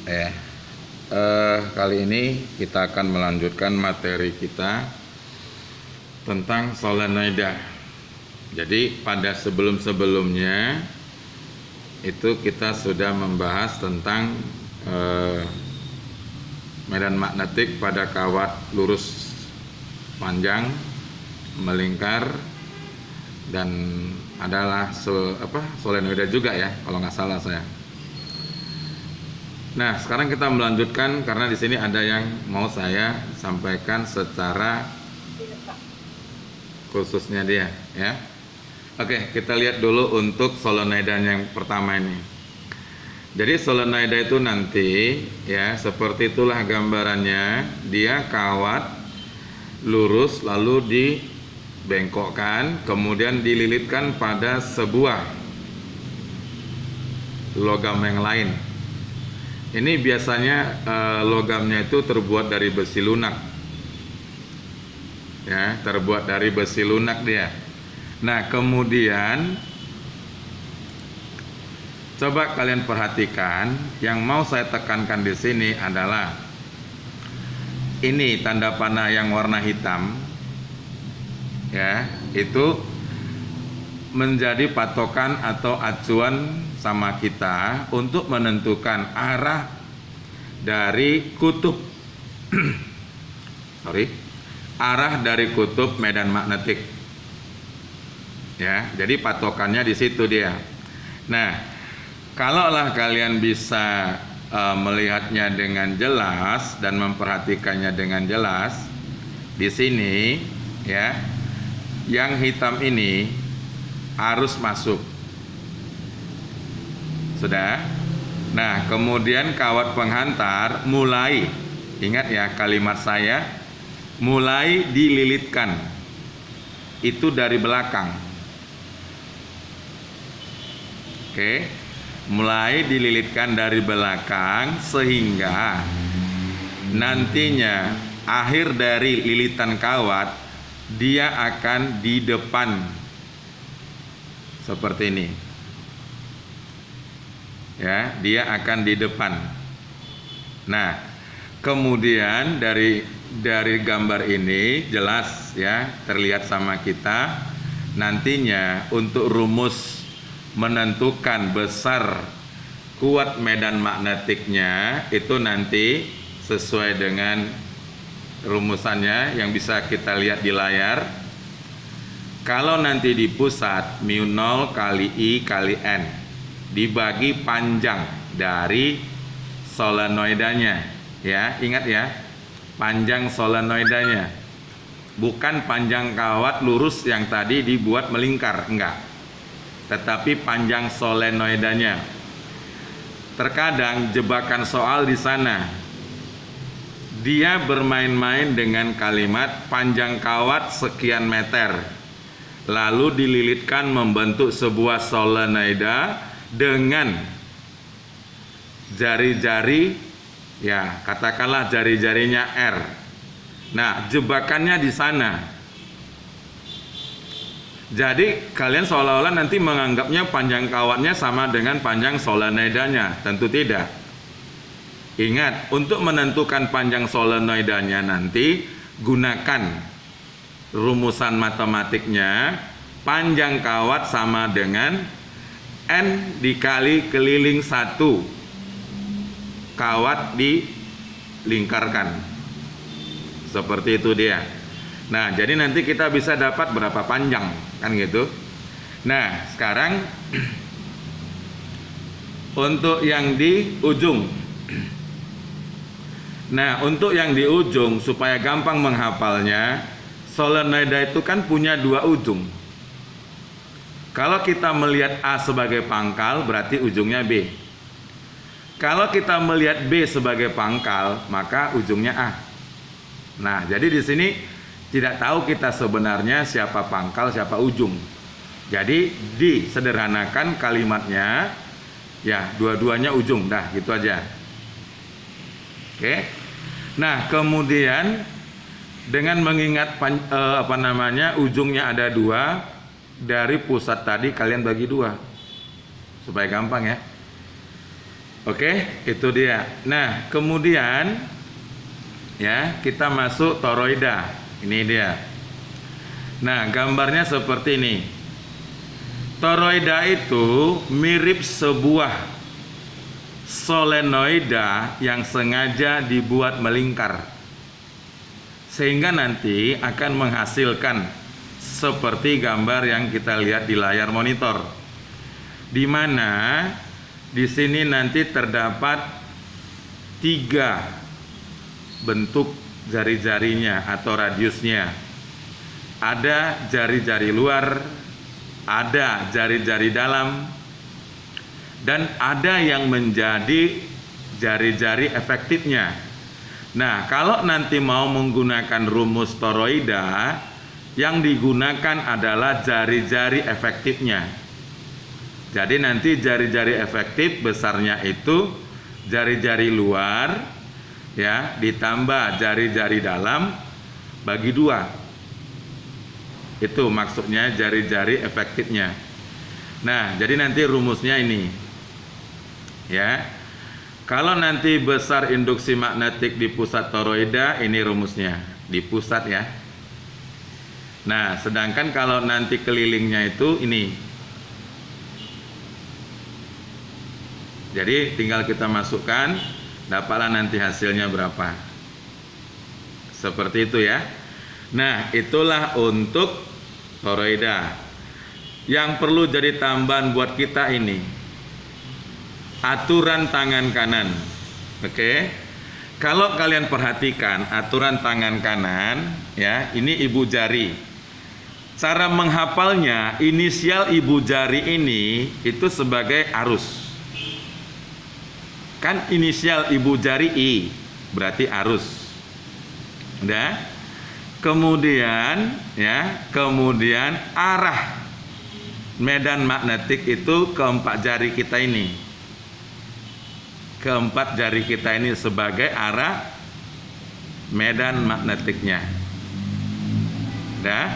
Ya. Kali ini kita akan melanjutkan materi kita tentang solenoida. Jadi pada sebelum-sebelumnya itu kita sudah membahas tentang medan magnetik pada kawat lurus panjang melingkar dan adalah solenoida juga ya, kalau nggak salah saya. Nah, sekarang kita melanjutkan karena di sini ada yang mau saya sampaikan secara khususnya dia ya. Oke, kita lihat dulu untuk solenoida yang pertama ini. Jadi solenoida itu nanti ya seperti itulah gambarannya. Dia kawat lurus lalu dibengkokkan, kemudian dililitkan pada sebuah logam yang lain. Ini biasanya logamnya itu terbuat dari besi lunak. Ya, terbuat dari besi lunak dia. Nah, kemudian coba kalian perhatikan, yang mau saya tekankan di sini adalah ini tanda panah yang warna hitam. Ya, itu menjadi patokan atau acuan sama kita untuk menentukan arah dari kutub arah dari kutub medan magnetik ya. Jadi patokannya di situ dia. Nah, kalaulah kalian bisa melihatnya dengan jelas dan memperhatikannya dengan jelas, di sini ya, yang hitam ini arus masuk. Sudah. Nah, kemudian kawat penghantar mulai, ingat ya kalimat saya, mulai dililitkan. Itu dari belakang. Oke. Mulai dililitkan dari belakang sehingga nantinya akhir dari lilitan kawat dia akan di depan. Seperti ini. Ya, dia akan di depan. Nah, kemudian dari gambar ini jelas ya terlihat sama kita. Nantinya untuk rumus menentukan besar kuat medan magnetiknya itu nanti sesuai dengan rumusannya yang bisa kita lihat di layar. Kalau nanti di pusat mu0 kali I kali N dibagi panjang dari solenoidanya ya, ingat ya, panjang solenoidanya, bukan panjang kawat lurus yang tadi dibuat melingkar, enggak, tetapi panjang solenoidanya. Terkadang jebakan soal di sana dia bermain-main dengan kalimat panjang kawat sekian meter lalu dililitkan membentuk sebuah solenoida dengan jari-jari ya, katakanlah jari-jarinya R. Nah, jebakannya di sana. Jadi kalian seolah-olah nanti menganggapnya panjang kawatnya sama dengan panjang solenoidanya. Tentu tidak. Ingat, untuk menentukan panjang solenoidanya nanti gunakan rumusan matematiknya. Panjang kawat sama dengan N dikali keliling 1 kawat dilingkarkan. Seperti itu dia. Nah, jadi nanti kita bisa dapat berapa panjang kan gitu. Nah, sekarang untuk yang di ujung. Nah, untuk yang di ujung supaya gampang menghafalnya, solenoida itu kan punya dua ujung. Kalau kita melihat A sebagai pangkal, berarti ujungnya B. Kalau kita melihat B sebagai pangkal, maka ujungnya A. Nah, jadi di sini tidak tahu kita sebenarnya siapa pangkal, siapa ujung. Jadi disederhanakan kalimatnya, ya dua-duanya ujung, dah gitu aja. Oke. Nah, kemudian dengan mengingat ujungnya ada dua. Dari pusat tadi kalian bagi dua supaya gampang ya. Oke, itu dia. Nah, kemudian ya, kita masuk toroida. Ini dia. Nah, gambarnya seperti ini. Toroida itu mirip sebuah solenoida yang sengaja dibuat melingkar, sehingga nanti akan menghasilkan seperti gambar yang kita lihat di layar monitor, di mana di sini nanti terdapat 3 bentuk jari-jarinya atau radiusnya. Ada jari-jari luar, ada jari-jari dalam, dan ada yang menjadi jari-jari efektifnya. Nah, kalau nanti mau menggunakan rumus toroida, yang digunakan adalah jari-jari efektifnya. Jadi nanti jari-jari efektif besarnya itu jari-jari luar ya ditambah jari-jari dalam bagi 2. Itu maksudnya jari-jari efektifnya. Nah, jadi nanti rumusnya ini. Ya. Kalau nanti besar induksi magnetik di pusat toroida, ini rumusnya, di pusat ya. Nah, sedangkan kalau nanti kelilingnya itu ini. Jadi tinggal kita masukkan, dapatlah nanti hasilnya berapa. Seperti itu ya. Nah, itulah untuk toroida. Yang perlu jadi tambahan buat kita ini, aturan tangan kanan. Oke. Kalau kalian perhatikan aturan tangan kanan, ya, ini ibu jari. Cara menghafalnya, inisial ibu jari ini itu sebagai arus. Kan inisial ibu jari I, berarti arus. Udah? Kemudian ya, kemudian arah medan magnetik itu keempat jari kita ini. Keempat jari kita ini sebagai arah medan magnetiknya. Udah?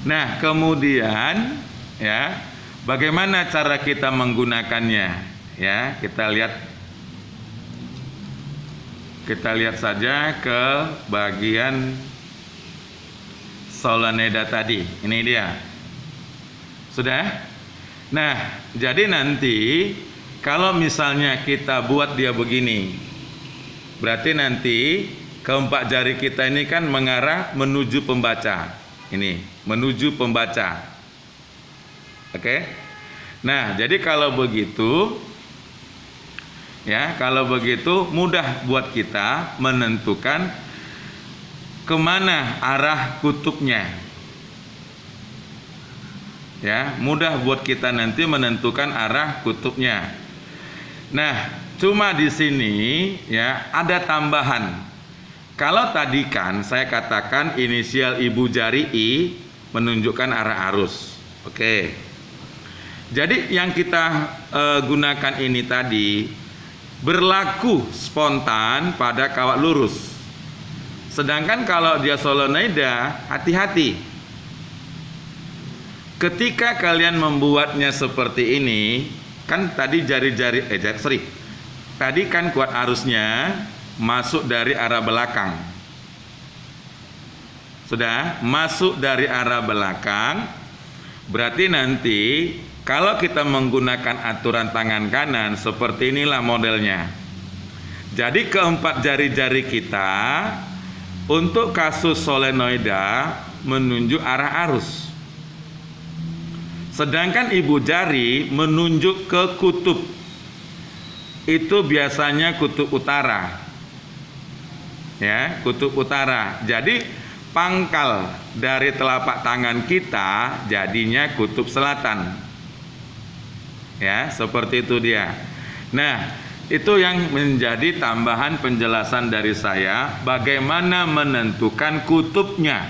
Nah, kemudian ya, bagaimana cara kita menggunakannya? Ya, kita lihat saja ke bagian solenoida tadi. Ini dia. Sudah? Nah, jadi nanti kalau misalnya kita buat dia begini, berarti nanti keempat jari kita ini kan mengarah menuju pembaca. Ini, menuju pembaca. Oke? Nah, jadi kalau begitu, ya, kalau begitu mudah buat kita menentukan kemana arah kutubnya. Ya, mudah buat kita nanti menentukan arah kutubnya. Nah, cuma di sini ya ada tambahan. Kalau tadi kan saya katakan inisial ibu jari I menunjukkan arah arus. Oke. Jadi yang kita gunakan ini tadi berlaku spontan pada kawat lurus. Sedangkan kalau dia solenoida, hati-hati. Ketika kalian membuatnya seperti ini, kan tadi tadi kan kuat arusnya masuk dari arah belakang. Sudah masuk dari arah belakang, berarti nanti kalau kita menggunakan aturan tangan kanan, seperti inilah modelnya. Jadi keempat jari-jari kita untuk kasus solenoida menunjuk arah arus. Sedangkan ibu jari menunjuk ke kutub. Itu biasanya kutub utara. Ya, kutub utara. Jadi pangkal dari telapak tangan kita jadinya kutub selatan. Ya, seperti itu dia. Nah, itu yang menjadi tambahan penjelasan dari saya, bagaimana menentukan kutubnya.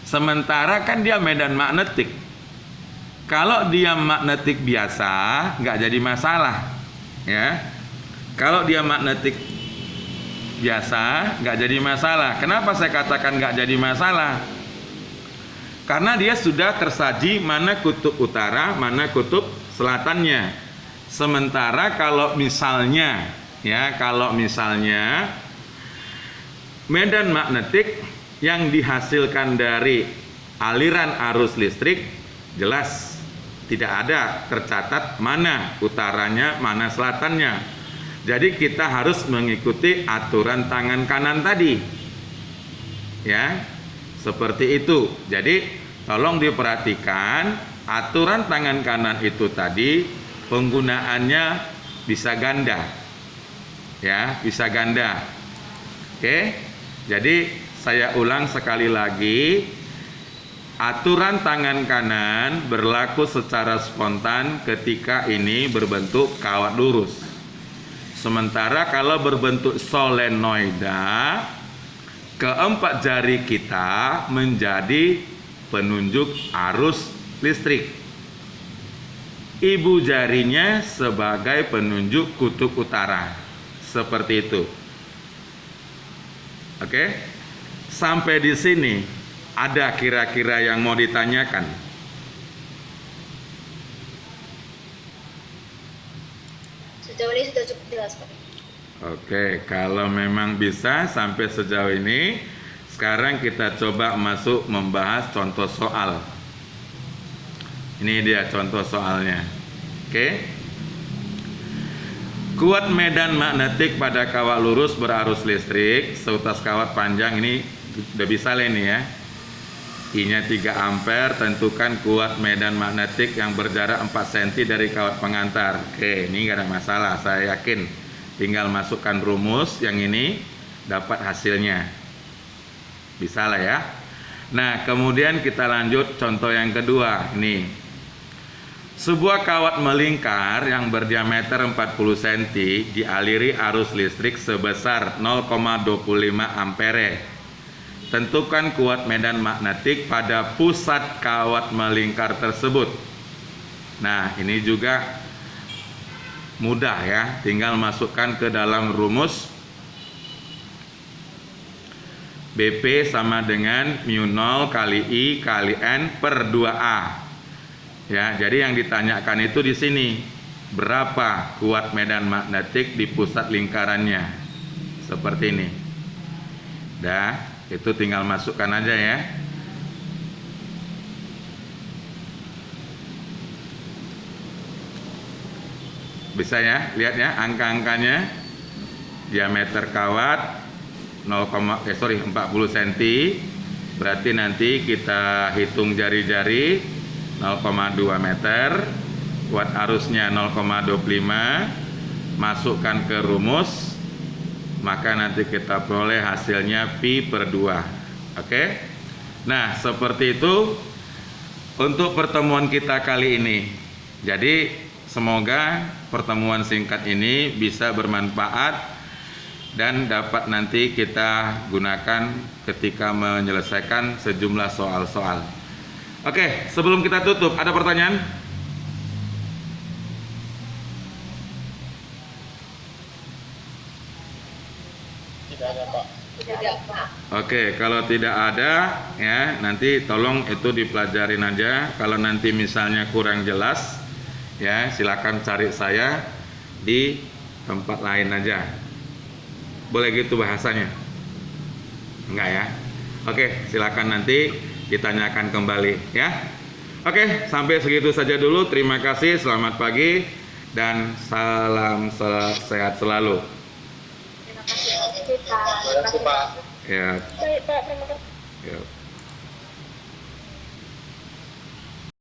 Sementara kan dia medan magnetik. Kalau dia magnetik biasa, nggak jadi masalah. Ya, kalau dia magnetik biasa, nggak jadi masalah. Kenapa saya katakan nggak jadi masalah? Karena dia sudah tersaji mana kutub utara, mana kutub selatannya. Sementara kalau misalnya medan magnetik yang dihasilkan dari aliran arus listrik jelas tidak ada tercatat mana utaranya, mana selatannya. Jadi kita harus mengikuti aturan tangan kanan tadi. Ya, seperti itu. Jadi tolong diperhatikan aturan tangan kanan itu tadi penggunaannya bisa ganda. Ya, bisa ganda. Oke. Jadi saya ulang sekali lagi. Aturan tangan kanan berlaku secara spontan ketika ini berbentuk kawat lurus. Sementara kalau berbentuk solenoida, keempat jari kita menjadi penunjuk arus listrik. Ibu jarinya sebagai penunjuk kutub utara. Seperti itu. Oke? Sampai di sini ada kira-kira yang mau ditanyakan? Sejauh ini sudah cukup jelas, Pak. Oke, kalau memang bisa sampai sejauh ini, sekarang kita coba masuk membahas contoh soal. Ini dia contoh soalnya. Oke. Kuat medan magnetik pada kawat lurus berarus listrik seutas kawat panjang, ini udah bisa lah ini ya. I-nya 3 ampere, tentukan kuat medan magnetik yang berjarak 4 cm dari kawat pengantar. Oke, ini gak ada masalah, saya yakin. Tinggal masukkan rumus yang ini, dapat hasilnya. Bisa lah ya. Nah, kemudian kita lanjut contoh yang kedua. Ini, sebuah kawat melingkar yang berdiameter 40 cm dialiri arus listrik sebesar 0,25 ampere. Tentukan kuat medan magnetik pada pusat kawat melingkar tersebut. Nah, ini juga mudah ya, tinggal masukkan ke dalam rumus. BP sama dengan mu 0 kali I kali N per 2A. Ya, jadi yang ditanyakan itu di sini, berapa kuat medan magnetik di pusat lingkarannya? Seperti ini. Dah. Itu tinggal masukkan aja ya. Bisa ya, lihat ya angka-angkanya. Diameter kawat 40 cm. Berarti nanti kita hitung jari-jari 0,2 meter. Kuat arusnya 0,25. Masukkan ke rumus, maka nanti kita peroleh hasilnya pi per 2. Oke. Nah, seperti itu untuk pertemuan kita kali ini. Jadi semoga pertemuan singkat ini bisa bermanfaat dan dapat nanti kita gunakan ketika menyelesaikan sejumlah soal-soal. Oke, sebelum kita tutup, ada pertanyaan? Tidak, Pak. Oke, kalau tidak ada ya, nanti tolong itu dipelajarin aja. Kalau nanti misalnya kurang jelas ya, silakan cari saya di tempat lain aja. Boleh gitu bahasanya? Enggak ya? Oke, silakan nanti ditanyakan kembali ya. Oke, sampai segitu saja dulu. Terima kasih, selamat pagi dan salam sehat selalu. Terima kasih, Pak. Ya. Baik, Pak. Terima kasih. Ya.